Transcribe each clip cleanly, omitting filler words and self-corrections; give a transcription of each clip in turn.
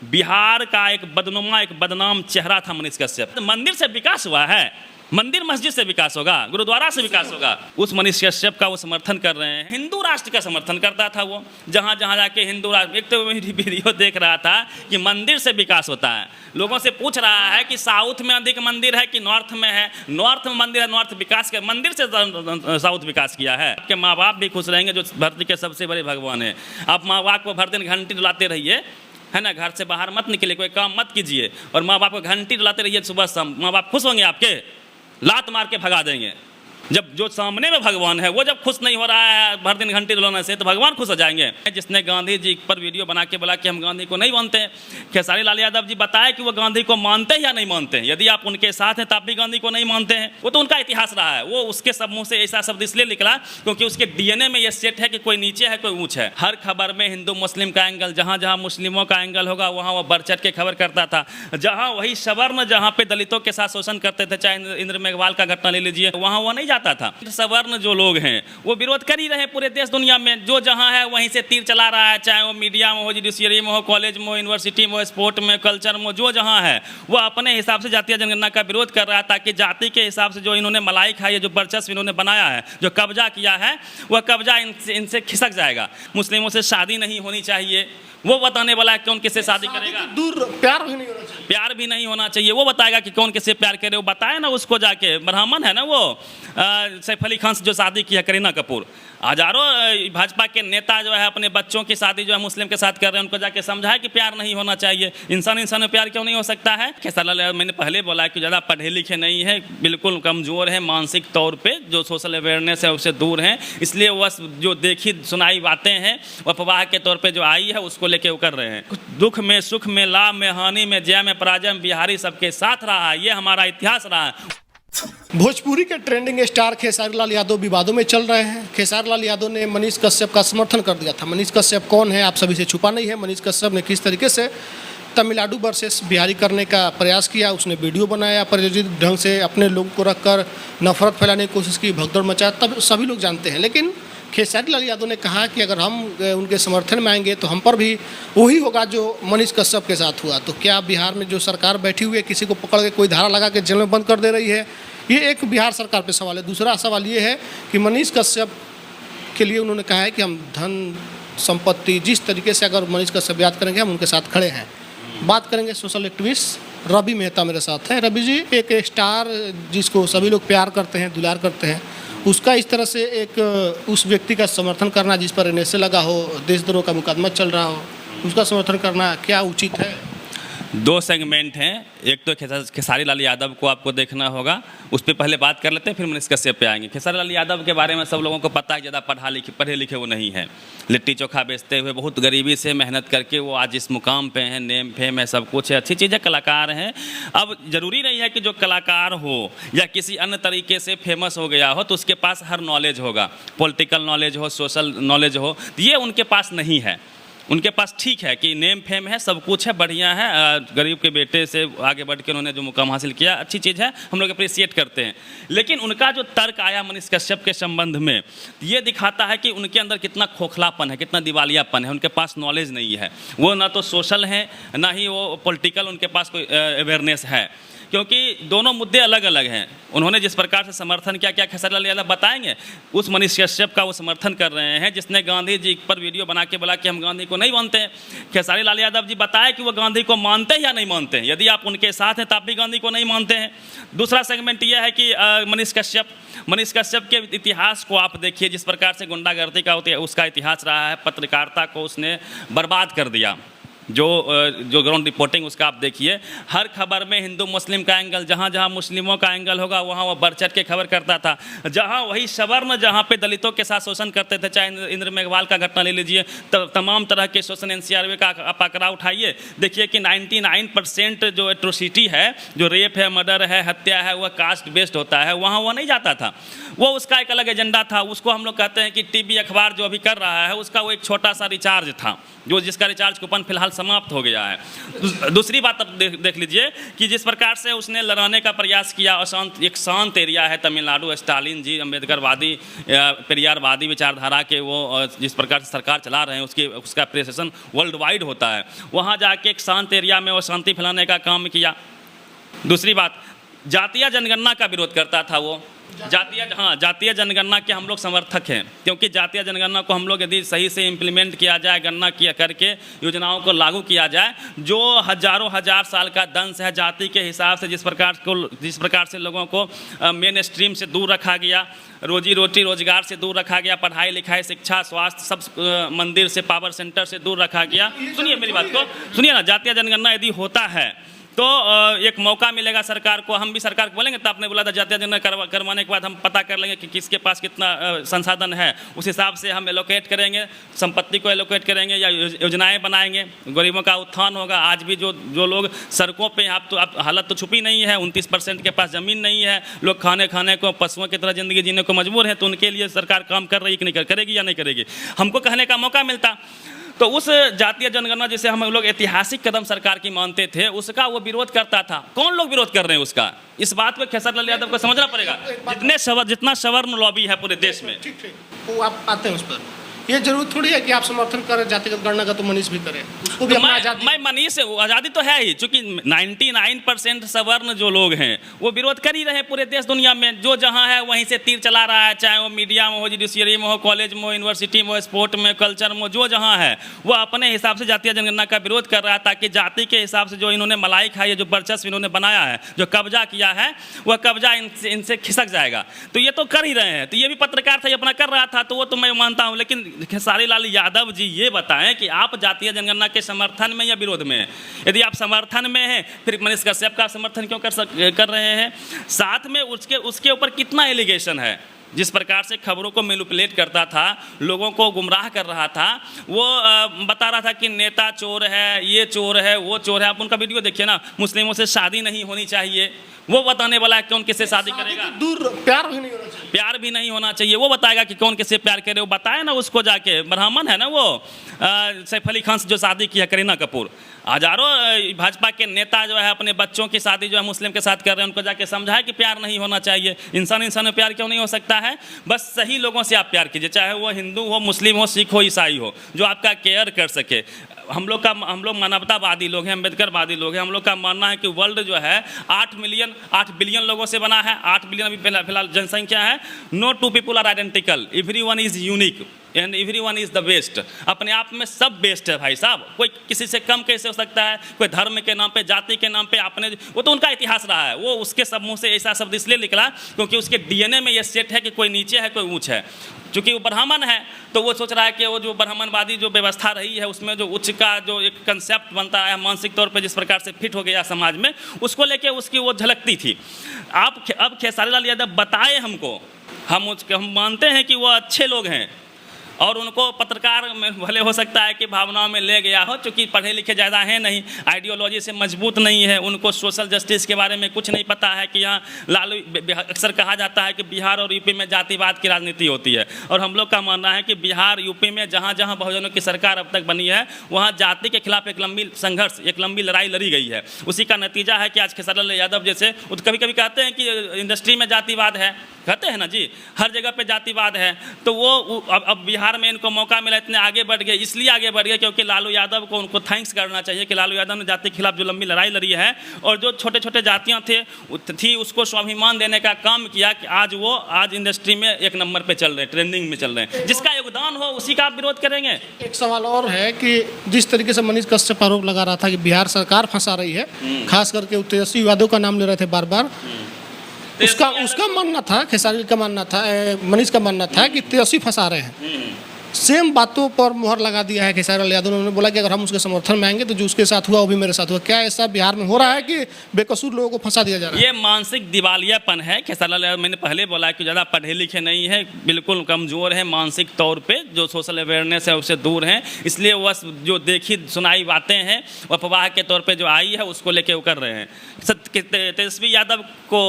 बिहार का एक बदनुमा, एक बदनाम चेहरा था मनीष कश्यप। मंदिर से विकास हुआ है, मंदिर मस्जिद से विकास होगा, गुरुद्वारा से विकास होगा। उस मनीष कश्यप का वो समर्थन कर रहे हैं। हिंदू राष्ट्र का समर्थन करता था वो, जहाँ जहाँ जाके हिंदू राष्ट्र। एक तो वीडियो देख रहा था कि मंदिर से विकास होता है, लोगों से पूछ रहा है कि साउथ में अधिक मंदिर है कि नॉर्थ में है। नॉर्थ में मंदिर है, नॉर्थ विकास के मंदिर से साउथ विकास किया है। आपके माँ बाप भी खुश रहेंगे जो धरती के सबसे बड़े भगवान है। आप माँ बाप को भर दिन घंटी डुलाते रहिए, है ना, घर से बाहर मत निकले, कोई काम मत कीजिए और माँ बाप को घंटी डुलाते रहिए सुबह शाम। माँ बाप खुश होंगे आपके, लात मार के भगा देंगे। जब जो सामने में भगवान है वो जब खुश नहीं हो रहा है भर दिन घंटी डुलाने से, तो भगवान खुश हो जाएंगे। जिसने गांधी जी पर वीडियो बना के बोला कि हम गांधी को नहीं मानते, खेसारी लाल यादव जी बताए कि वो गांधी को मानते हैं या नहीं मानते हैं। यदि आप उनके साथ हैं तो आप भी गांधी को नहीं मानते हैं, वो तो उनका इतिहास रहा है। वो उसके सब मुँह से ऐसा शब्द इसलिए निकला क्योंकि उसके डीएनए में ये सेट है कि कोई नीचे है कोई ऊँच है। हर खबर में हिंदू मुस्लिम का एंगल, जहाँ जहाँ मुस्लिमों का एंगल होगा वहाँ वो बढ़ चढ़ के खबर करता था। जहाँ वही सवर्ण जहाँ पे दलितों के साथ शोषण करते थे, चाहे इंद्र मेघवाल का घटना ले लीजिए, वहाँ वो नहीं जाता था। सवर्ण जो लोग हैं वो विरोध कर ही रहे पूरे देश दुनिया में। जो जहां है वहीं से तीर चला रहा है, चाहे वो मीडिया में हो, जुडिशियरी में हो, कॉलेज में हो, यूनिवर्सिटी में हो, स्पोर्ट में, कल्चर में, जो जहां है वो अपने हिसाब से जातीय जनगणना का विरोध कर रहा है, ताकि जाति के हिसाब से जो इन्होंने मलाई खाई है, जो वर्चस्व इन्होंने बनाया है, जो कब्जा किया है, वह कब्जा इनसे खिसक जाएगा। मुस्लिमों से शादी नहीं होनी चाहिए, वो बताने वाला है कौन किससे शादी करेगा। दूर प्यार भी नहीं होना चाहिए, प्यार भी नहीं होना चाहिए, वो बताएगा कि कौन किससे प्यार करे। वो बताए ना उसको जाके, ब्राह्मण है ना वो, सैफ अली खान से जो शादी की है करीना कपूर। हजारों भाजपा के नेता जो है अपने बच्चों की शादी जो है मुस्लिम के साथ कर रहे हैं, उनको जाके समझाए कि प्यार नहीं होना चाहिए। इंसान इंसान में प्यार क्यों नहीं हो सकता है। खेसारी लाल मैंने पहले बोला कि ज़्यादा पढ़े लिखे नहीं है, बिल्कुल कमज़ोर है मानसिक तौर पे, जो सोशल अवेयरनेस है उससे दूर हैं, इसलिए वह जो देखी सुनाई बातें हैं वह अफवाह के तौर पे जो आई है उसको लेके वो कर रहे हैं। दुख में सुख में, लाभ में हानि में, जय में पराजय में बिहारी सबके साथ रहा है, ये हमारा इतिहास रहा है। भोजपुरी के ट्रेंडिंग स्टार खेसारी लाल यादव विवादों में चल रहे हैं। खेसारी लाल यादव ने मनीष कश्यप का समर्थन कर दिया था। मनीष कश्यप कौन है, आप सभी से छुपा नहीं है। मनीष कश्यप ने किस तरीके से तमिलनाडु वर्सेस बिहारी करने का प्रयास किया, उसने वीडियो बनाया, प्रायोजित ढंग से अपने लोगों को रखकर नफरत फैलाने की कोशिश की, भगदड़ मचाया, तब सभी लोग जानते हैं। लेकिन खेसारी लाल यादव ने कहा कि अगर हम उनके समर्थन में आएंगे तो हम पर भी वही होगा जो मनीष कश्यप के साथ हुआ। तो क्या बिहार में जो सरकार बैठी हुई है किसी को पकड़ के कोई धारा लगा के जेल में बंद कर दे रही है, ये एक बिहार सरकार पे सवाल है। दूसरा सवाल ये है कि मनीष कश्यप के लिए उन्होंने कहा है कि हम धन संपत्ति जिस तरीके से अगर मनीष कश्यप याद करेंगे हम उनके साथ खड़े हैं। बात करेंगे सोशल एक्टिविस्ट रवि मेहता मेरे साथ हैं। रवि जी, एक स्टार जिसको सभी लोग प्यार करते हैं, दुलार करते हैं, उसका इस तरह से एक उस व्यक्ति का समर्थन करना जिस पर एनएसए लगा हो, देशद्रोह का मुकदमा चल रहा हो, उसका समर्थन करना क्या उचित है? दो सेगमेंट हैं। एक तो खेसारी लाल यादव को आपको देखना होगा, उस पर पहले बात कर लेते हैं, फिर मनीष कश्यप पे आएंगे। खेसारी लाल यादव के बारे में सब लोगों को पता है, ज़्यादा पढ़े लिखे वो नहीं है। लिट्टी चोखा बेचते हुए बहुत गरीबी से मेहनत करके वो आज इस मुकाम पे हैं, नेम फेम है, सब कुछ है, अच्छी चीज़ है, कलाकार हैं। अब ज़रूरी नहीं है कि जो कलाकार हो या किसी अन्य तरीके से फेमस हो गया हो तो उसके पास हर नॉलेज होगा, पॉलिटिकल नॉलेज हो, सोशल नॉलेज हो, ये उनके पास नहीं है। उनके पास ठीक है कि नेम फेम है, सब कुछ है, बढ़िया है, गरीब के बेटे से आगे बढ़ के उन्होंने जो मुकाम हासिल किया अच्छी चीज़ है, हम लोग अप्रिशिएट करते हैं। लेकिन उनका जो तर्क आया मनीष कश्यप के संबंध में, ये दिखाता है कि उनके अंदर कितना खोखलापन है, कितना दिवालियापन है। उनके पास नॉलेज नहीं है, वो ना तो सोशल है ना ही वो पॉलिटिकल उनके पास कोई अवेयरनेस है, क्योंकि दोनों मुद्दे अलग अलग हैं। उन्होंने जिस प्रकार से समर्थन किया, क्या खेसारी लाल यादव बताएंगे, उस मनीष कश्यप का वो समर्थन कर रहे हैं जिसने गांधी जी पर वीडियो बना के बोला कि हम गांधी को नहीं मानते हैं। खेसारी लाल यादव जी बताए कि वो गांधी को मानते हैं या नहीं मानते हैं। यदि आप उनके साथ हैं तो आप भी गांधी को नहीं मानते हैं। दूसरा सेगमेंट यह है कि मनीष कश्यप के इतिहास को आप देखिए, जिस प्रकार से गुंडागर्दी का उसका इतिहास रहा है, पत्रकारिता को उसने बर्बाद कर दिया। जो ग्राउंड रिपोर्टिंग उसका आप देखिए, हर खबर में हिंदू मुस्लिम का एंगल, जहाँ जहाँ मुस्लिमों का एंगल होगा वहाँ वो बढ़ चढ़ के खबर करता था। जहाँ वही सवर्ण जहाँ पे दलितों के साथ शोषण करते थे, चाहे इंद्र मेघवाल का घटना ले लीजिए, तमाम तरह के शोषण एनसीआरबी का आप आंकड़ा उठाइए, देखिए कि 99% जो एट्रोसिटी है, जो रेप है, मर्डर है, हत्या है, वह कास्ट बेस्ड होता है, वहाँ वो नहीं जाता था। वो उसका एक अलग एजेंडा था। उसको हम लोग कहते हैं कि टीवी अखबार जो अभी कर रहा है उसका वो एक छोटा सा रिचार्ज था, जो जिसका रिचार्ज कूपन फिलहाल समाप्त हो गया है। दूसरी बात अब देख लीजिए कि जिस प्रकार से उसने लड़ाने का प्रयास किया, अशांत एक शांत एरिया है तमिलनाडु, स्टालिन जी अम्बेडकरवादी पेरियारवादी विचारधारा के वो जिस प्रकार से सरकार चला रहे हैं उसका अप्रिसिएशन वर्ल्ड वाइड होता है। वहाँ जाके एक शांत एरिया में वो शांति फैलाने का काम किया। दूसरी बात, जातीय जनगणना का विरोध करता था वो। जातीय जनगणना के हम लोग समर्थक हैं, क्योंकि जातीय जनगणना को हम लोग यदि सही से इम्प्लीमेंट किया जाए, गणना किया करके योजनाओं को लागू किया जाए, जो हजारों हजार साल का दंश है जाति के हिसाब से जिस प्रकार से लोगों को मेन स्ट्रीम से दूर रखा गया, रोजी रोटी रोजगार से दूर रखा गया, पढ़ाई लिखाई शिक्षा स्वास्थ्य सब मंदिर से पावर सेंटर से दूर रखा गया। सुनिए मेरी बात को, सुनिए ना, जातीय जनगणना यदि होता है तो एक मौका मिलेगा सरकार को। हम भी सरकार को बोलेंगे तो आपने बोला था जातीय जनगणना करवाने के बाद हम पता कर लेंगे कि किसके पास कितना संसाधन है, उस हिसाब से हम एलोकेट करेंगे, संपत्ति को एलोकेट करेंगे या योजनाएं बनाएंगे, गरीबों का उत्थान होगा। आज भी जो लोग सड़कों पे आप हालत तो छुपी नहीं है, 29% के पास ज़मीन नहीं है, लोग खाने को पशुओं की तरह ज़िंदगी जीने को मजबूर हैं, तो उनके लिए सरकार काम कर रही है कि नहीं करेगी या नहीं करेगी, हमको कहने का मौका मिलता। तो उस जातीय जनगणना जिसे हम लोग ऐतिहासिक कदम सरकार की मानते थे, उसका वो विरोध करता था। कौन लोग विरोध कर रहे हैं उसका? इस बात पे खेसारी लाल यादव को समझना पड़ेगा। जितना सवर्ण लॉबी है पूरे देश में, ठीक वो आप आते हैं उस पर। ये जरूर थोड़ी है कि आप समर्थन करें जातिगत गणना का, तो मनीष भी करे, उसको भी अपना आजादी। मैं मनीष आज़ादी तो है ही, चूंकि 99% सवर्ण जो लोग हैं वो विरोध कर ही रहे हैं पूरे देश दुनिया में। जो जहाँ है वहीं से तीर चला रहा है, चाहे वो मीडिया में हो, जुडिशियरी में हो, कॉलेज में हो, यूनिवर्सिटी में हो, स्पोर्ट में, कल्चर में, जो जहाँ है वो अपने हिसाब से जातीय जनगणना का विरोध कर रहा है, ताकि जाति के हिसाब से जो इन्होंने मलाई खाई है, जो वर्चस्व इन्होंने बनाया है, जो कब्जा किया है, वह कब्जा इनसे खिसक जाएगा। तो ये तो कर ही रहे हैं। तो ये भी पत्रकार था, ये अपना कर रहा था, तो वो तो मैं मानता हूँ। लेकिन खेसारी लाल यादव जी ये बताएं कि आप जातीय जनगणना के समर्थन में या विरोध में हैं? यदि आप समर्थन में हैं, फिर मनीष कश्यप का समर्थन क्यों कर रहे हैं? साथ में उसके ऊपर कितना एलिगेशन है? जिस प्रकार से खबरों को मैनिपुलेट करता था, लोगों को गुमराह कर रहा था, वो बता रहा था कि नेता चोर है, ये चोर है, वो चोर है। आप उनका वीडियो देखिए ना, मुस्लिमों से शादी नहीं होनी चाहिए, वो बताने वाला है कौन किससे शादी करेगा। दूर प्यार भी नहीं होना चाहिए, प्यार भी नहीं होना चाहिए, वो बताएगा कि कौन किससे प्यार करे। वो बताए ना उसको जाके, ब्राह्मण है ना वो, सैफ अली खान से जो शादी की है करीना कपूर। हजारों भाजपा के नेता जो है अपने बच्चों की शादी जो है मुस्लिम के साथ कर रहे हैं, उनको जाके समझाए कि प्यार नहीं होना चाहिए। इंसान में प्यार क्यों नहीं हो सकता है? बस सही लोगों से आप प्यार कीजिए, चाहे वो हिंदू हो, मुस्लिम हो, सिख हो, ईसाई हो, जो आपका केयर कर सके। हम लोग मानवतावादी लोग हैं, अम्बेडकरवादी लोग हैं। हम लोग का मानना है कि वर्ल्ड जो है 8 बिलियन लोगों से बना है। 8 बिलियन अभी फिलहाल जनसंख्या है। No two people are identical, everyone is unique and everyone is the best. अपने आप में सब बेस्ट है भाई साहब, कोई किसी से कम कैसे हो सकता है? कोई धर्म के नाम पे, जाति के नाम पे आपने, वो तो उनका इतिहास रहा है। वो उसके सब मुँह से ऐसा शब्द इसलिए निकला क्योंकि उसके डीएनए में ये सेट है कि कोई नीचे है, कोई ऊँच है। चूँकि वो ब्राह्मण है तो वो सोच रहा है कि वो जो ब्राह्मणवादी जो व्यवस्था रही है उसमें जो उच्च का जो एक कंसेप्ट बनता है मानसिक तौर पे जिस प्रकार से फिट हो गया समाज में, उसको लेके उसकी वो झलकती थी। अब खेसारी लाल यादव बताए हमको, हम मानते हैं कि वो अच्छे लोग हैं और उनको पत्रकार में भले हो सकता है कि भावनाओं में ले गया हो, क्योंकि पढ़े लिखे ज़्यादा हैं नहीं, आइडियोलॉजी से मजबूत नहीं है, उनको सोशल जस्टिस के बारे में कुछ नहीं पता है कि यहाँ अक्सर कहा जाता है कि बिहार और यूपी में जातिवाद की राजनीति होती है। और हम लोग का मानना है कि बिहार यूपी में जहाँ जहाँ बहुजनों की सरकार अब तक बनी है, वहाँ जाति के खिलाफ एक लंबी संघर्ष, एक लंबी लड़ाई लड़ी गई है। उसी का नतीजा है कि आज खेसारी लाल यादव जैसे कभी कभी कहते हैं कि इंडस्ट्री में जातिवाद है, कहते हैं ना जी, हर जगह पे जातिवाद है। तो वो अब बिहार में इनको मौका मिला, इतने आगे बढ़ गए। इसलिए आगे बढ़ गए क्योंकि लालू यादव को उनको थैंक्स करना चाहिए कि लालू यादव ने जाति के खिलाफ जो लंबी लड़ाई लड़ी है और जो छोटे छोटे जातियाँ थी उसको स्वाभिमान देने का काम किया कि आज इंडस्ट्री में 1 नंबर पे चल रहे हैं, ट्रेंडिंग में चल रहे हैं। जिसका योगदान हो उसी का आप विरोध करेंगे। एक सवाल और है कि जिस तरीके से मनीष कश्यप आरोप लगा रहा था कि बिहार सरकार फंसा रही है, खास करके तेजस्वी यादव का नाम ले रहे थे बार बार, उसका मानना था, खेसारी का मानना था, मनीष का मानना था कि तेजस्वी फंसा रहे हैं। सेम बातों पर मुहर लगा दिया है खेसारी लाल यादव ने। उन्होंने बोला कि अगर हम उसके समर्थन में आएंगे तो जो उसके साथ हुआ वो भी मेरे साथ हुआ। क्या ऐसा बिहार में हो रहा है कि बेकसूर लोगों को फंसा दिया जा रहा है? ये मानसिक दिवालियापन है। खेसारी लाल यादव, मैंने पहले बोला कि ज़्यादा पढ़े लिखे नहीं है, बिल्कुल कमज़ोर है मानसिक तौर पे, जो सोशल अवेयरनेस है उससे दूर हैं, इसलिए वह जो देखी सुनाई बातें हैं अफवाह के तौर पर जो आई है उसको लेके वो कर रहे हैं। तेजस्वी यादव को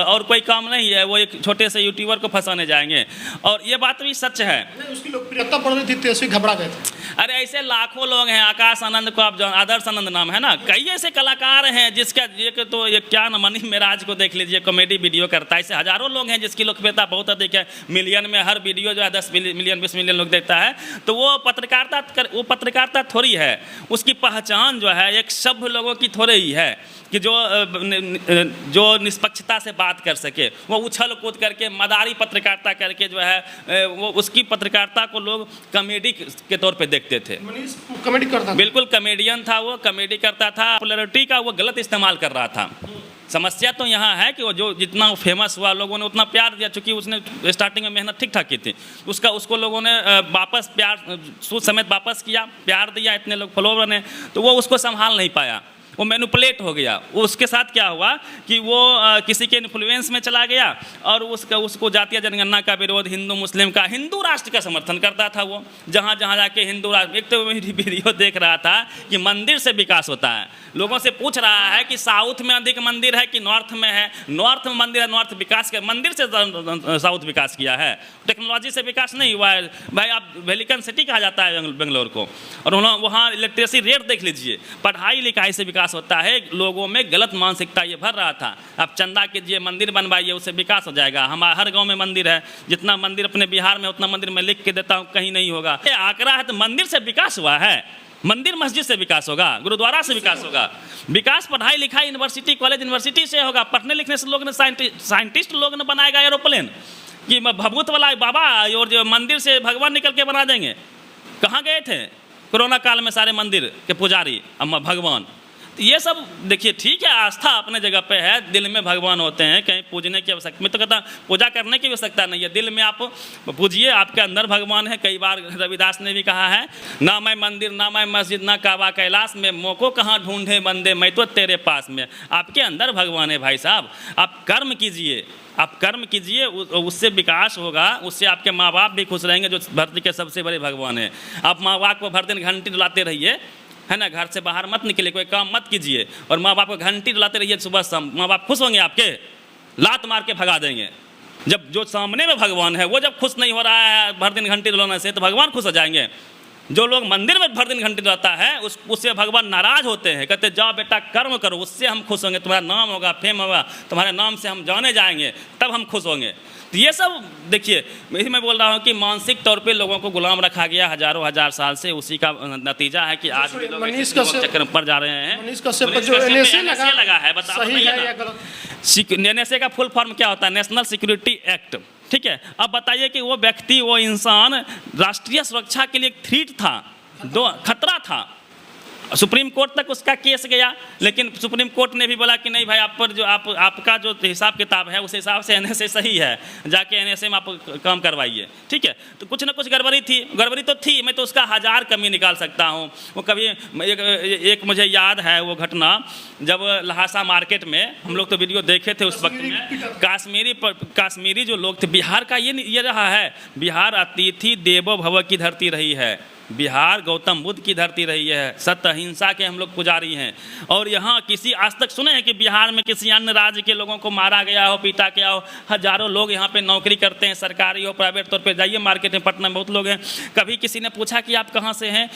और कोई काम नहीं है, वो एक छोटे से यूट्यूबर को फंसाने जाएंगे। और ये बात भी सच है। उसकी लोकप्रियता बढ़ रही थी, तेजस्वी घबरा गए थे। अरे ऐसे लाखों लोग हैं, आकाश आनंद को आप आदर्श आनंद नाम है ना, कई ऐसे कलाकार हैं जिसका ये क्या ना, मनी मेराज को देख लीजिए, कॉमेडी वीडियो करता है। ऐसे हजारों लोग हैं जिसकी लोकप्रियता बहुत अधिक है, मिलियन में हर वीडियो जो है 10 मिलियन 20 मिलियन लोग देखता है। तो वो पत्रकारिता थोड़ी है, उसकी पहचान जो है एक सभ्य लोगों की थोड़ी ही है कि जो निष्पक्षता से बात कर सके, वो उछल कूद करके मदारी पत्रकारिता करके जो है वो उसकी पत्रकारिता को लोग कॉमेडी के तौर पे देखते थे। मनीष कॉमेडी करता था, बिल्कुल कॉमेडियन था, वो कॉमेडी करता था, पॉपुलैरिटी का वो गलत इस्तेमाल कर रहा था। समस्या तो यहाँ है कि वो जो जितना फेमस हुआ लोगों ने उतना प्यार दिया, चूँकि उसने स्टार्टिंग में मेहनत ठीक ठाक की थी, उसको लोगों ने वापस प्यार सूद समेत वापस किया, प्यार दिया, इतने लोग फॉलोवर ने, तो वो उसको संभाल नहीं पाया, वो मैनिपुलेट हो गया। उसके साथ क्या हुआ कि वो किसी के इन्फ्लुएंस में चला गया और उसको जातीय जनगणना का विरोध, हिंदू मुस्लिम का, हिंदू राष्ट्र का समर्थन करता था वो, जहाँ जाके हिंदू राष्ट्र। एक तो वीडियो देख रहा था कि मंदिर से विकास होता है, लोगों से पूछ रहा है कि साउथ में अधिक मंदिर है कि नॉर्थ में है, नॉर्थ में मंदिर है, नॉर्थ विकास के मंदिर से साउथ विकास किया है, टेक्नोलॉजी से विकास नहीं हुआ है भाई। आप वेलिकन सिटी कहा जाता है बेंगलोर को, और वहाँ इलेक्ट्रिसिटी रेट देख लीजिए, पढ़ाई लिखाई से विकास होता है। लोगों में गलत मानसिकता ये भर रहा था, आप चंदा कीजिए, मंदिर बनवाइए, उससे विकास हो जाएगा। हमारे हर गांव में मंदिर है, जितना मंदिर अपने बिहार में उतना मंदिर मैं लिख के देता हूँ, कहीं नहीं होगा। ये आंकड़ा है तो मंदिर से विकास हुआ है, मंदिर मस्जिद से विकास होगा, गुरुद्वारा से विकास होगा। विकास पढ़ाई लिखाई यूनिवर्सिटी कॉलेज यूनिवर्सिटी से होगा, पढ़ने लिखने से लोग ने साइंटिस्ट लोग ने बनाएगा एरोप्लेन कि भभूत वाला बाबा और जो मंदिर से भगवान निकल के बना देंगे। कहाँ गए थे कोरोना काल में सारे मंदिर के पुजारी अम्मा भगवान? तो ये सब देखिए, ठीक है, आस्था अपने जगह पे है, दिल में भगवान होते हैं, कहीं पूजने की आवश्यकता, मैं तो कहता पूजा करने की आवश्यकता नहीं है, दिल में आप पूजिए, आपके अंदर भगवान है। कई बार रविदास ने भी कहा है, ना मैं मंदिर ना मैं मस्जिद ना काबा कैलाश में, मोको कहाँ ढूंढे बंदे मैं तो तेरे पास में। आपके अंदर भगवान है भाई साहब, आप कर्म कीजिए, आप कर्म कीजिए, उससे विकास होगा, उससे आपके माँ बाप भी खुश रहेंगे जो धरती के सबसे बड़े भगवान है। आप माँ बाप को भर दिन घंटी डुलाते रहिए, है ना, घर से बाहर मत निकलिए, कोई काम मत कीजिए, और माँ बाप को घंटी डुलाते रहिए सुबह शाम, माँ बाप खुश होंगे, आपके लात मार के भगा देंगे। जब जो सामने में भगवान है वो जब खुश नहीं हो रहा है भर दिन घंटी डुलाने से, तो भगवान खुश हो जाएंगे। जो लोग मंदिर में भर दिन घंटी डुलाता है उससे भगवान नाराज होते हैं, कहते जाओ बेटा कर्म करो, उससे हम खुश होंगे, तुम्हारा नाम होगा, फेम होगा, तुम्हारे नाम से हम जाने जाएंगे, तब हम खुश होंगे। तो ये सब देखिए, मैं बोल रहा हूँ कि मानसिक तौर पे लोगों को गुलाम रखा गया हजारों हजार साल से, उसी का नतीजा है कि आज भी लोग चक्कर पर जा रहे हैं। मनीष कश्यप पर जो NSA लगा है, बताइए ना, NSA का फुल फॉर्म क्या होता है? नेशनल सिक्योरिटी एक्ट, ठीक है। अब बताइए कि वो व्यक्ति, वो इंसान राष्ट्रीय सुरक्षा के लिए एक थ्रेट था, खतरा था। सुप्रीम कोर्ट तक उसका केस गया, लेकिन सुप्रीम कोर्ट ने भी बोला कि नहीं भाई, आप पर जो आपका जो हिसाब किताब है उस हिसाब से NSA सही है, जाके NSA में आप काम करवाइए, ठीक है। तो कुछ ना कुछ गड़बड़ी तो थी, मैं तो उसका हजार कमी निकाल सकता हूँ। वो कभी एक मुझे याद है वो घटना, जब लहासा मार्केट में हम लोग तो वीडियो देखे थे उस वक्त में, काश्मीरी जो लोग थे, बिहार का ये रहा है, बिहार अतिथि देवो भव की धरती रही है, बिहार गौतम बुद्ध की धरती रही है, सत्य अहिंसा के हम लोग पुजारी हैं। और यहाँ किसी आज तक सुने हैं कि बिहार में किसी अन्य राज्य के लोगों को मारा गया हो, पीटा गया हो? हजारों लोग यहाँ पे नौकरी करते हैं, सरकारी हो प्राइवेट तौर पे, जाइए मार्केट में, पटना में बहुत लोग हैं। कभी किसी ने पूछा कि आप कहाँ से हैं?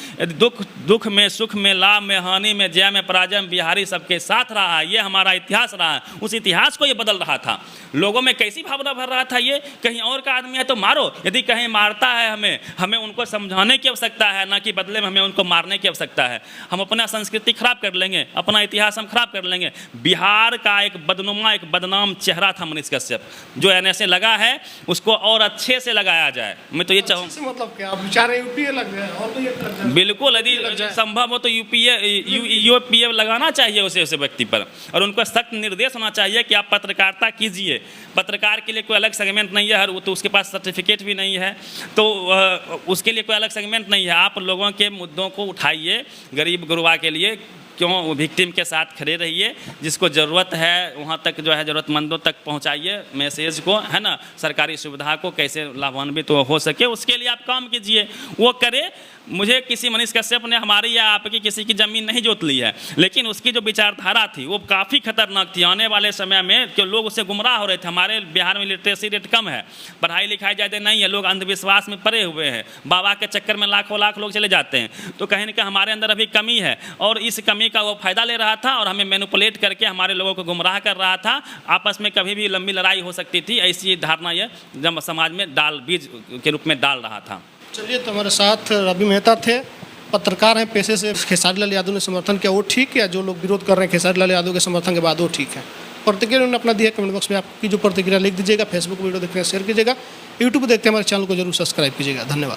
दुख में, सुख में, लाभ में, हानि में, जय में, पराजय में बिहारी सबके साथ रहा है, ये हमारा इतिहास रहा है। उस इतिहास को ये बदल रहा था, लोगों में कैसी भावना भर रहा था, ये कहीं और का आदमी है तो मारो, यदि कहीं मारता है हमें उनको समझाने की आवश्यकता है, ना कि बदले में हमें उनको मारने की आवश्यकता है। हम अपना संस्कृति खराब कर लेंगे, अपना इतिहास हम खराब कर लेंगे। बिहार का एक बदनुमा, एक बदनाम चेहरा था मनीष कश्यप, जो NSA लगा है उसको और अच्छे से लगाया जाए। मैं तो ये चाहूँगा, मतलब क्या आप बेचारे यूपीए लग गए और तो ये बिल्कुल, यदि संभव हो तो यूपीए लगाना चाहिए उसे व्यक्ति पर, और उनको सख्त निर्देश होना चाहिए कि आप पत्रकारिता कीजिए। पत्रकार के लिए कोई अलग सेगमेंट नहीं है, तो उसके पास सर्टिफिकेट भी नहीं है, तो उसके लिए कोई अलग सेगमेंट नहीं है। आप लोगों के मुद्दों को उठाइए, गरीब गुरबा के लिए क्यों विक्टिम के साथ खड़े रहिए, जिसको ज़रूरत है वहाँ तक जो है ज़रूरतमंदों तक पहुँचाइए मैसेज को, है ना, सरकारी सुविधा को कैसे लाभान्वित हो सके, उसके लिए आप काम कीजिए। वो करे मुझे किसी मनीष कश्यप ने हमारी या आपकी किसी की ज़मीन नहीं जोत ली है, लेकिन उसकी जो विचारधारा थी वो काफ़ी खतरनाक थी। आने वाले समय में कि लोग उससे गुमराह हो रहे थे। हमारे बिहार में लिटरेसी रेट कम है, पढ़ाई लिखाई ज़्यादा नहीं है, लोग अंधविश्वास में पड़े हुए हैं, बाबा के चक्कर में लाखों लाख लोग चले जाते हैं। तो कहीं ना कहीं हमारे अंदर अभी कमी है और इस कमी का वो फ़ायदा ले रहा था और हमें मैनिपुलेट करके हमारे लोगों को गुमराह कर रहा था। आपस में कभी भी लंबी लड़ाई हो सकती थी, ऐसी धारणा ये जब समाज में बीज के रूप में डाल रहा था। चलिए, तो हमारे साथ रवि मेहता थे, पत्रकार हैं पेशे से। खेसारी लाल यादव ने समर्थन किया वो ठीक है, जो लोग विरोध कर रहे हैं खेसारी लाल यादव के समर्थन के बाद वो ठीक है। प्रतिक्रिया उन्होंने अपना दिया, कमेंट बॉक्स में आपकी जो प्रतिक्रिया लिख दीजिएगा। फेसबुक वीडियो देखते हैं शेयर कीजिएगा, यूट्यूब देखते हैं हमारे चैनल को जरूर सब्सक्राइब कीजिएगा। धन्यवाद।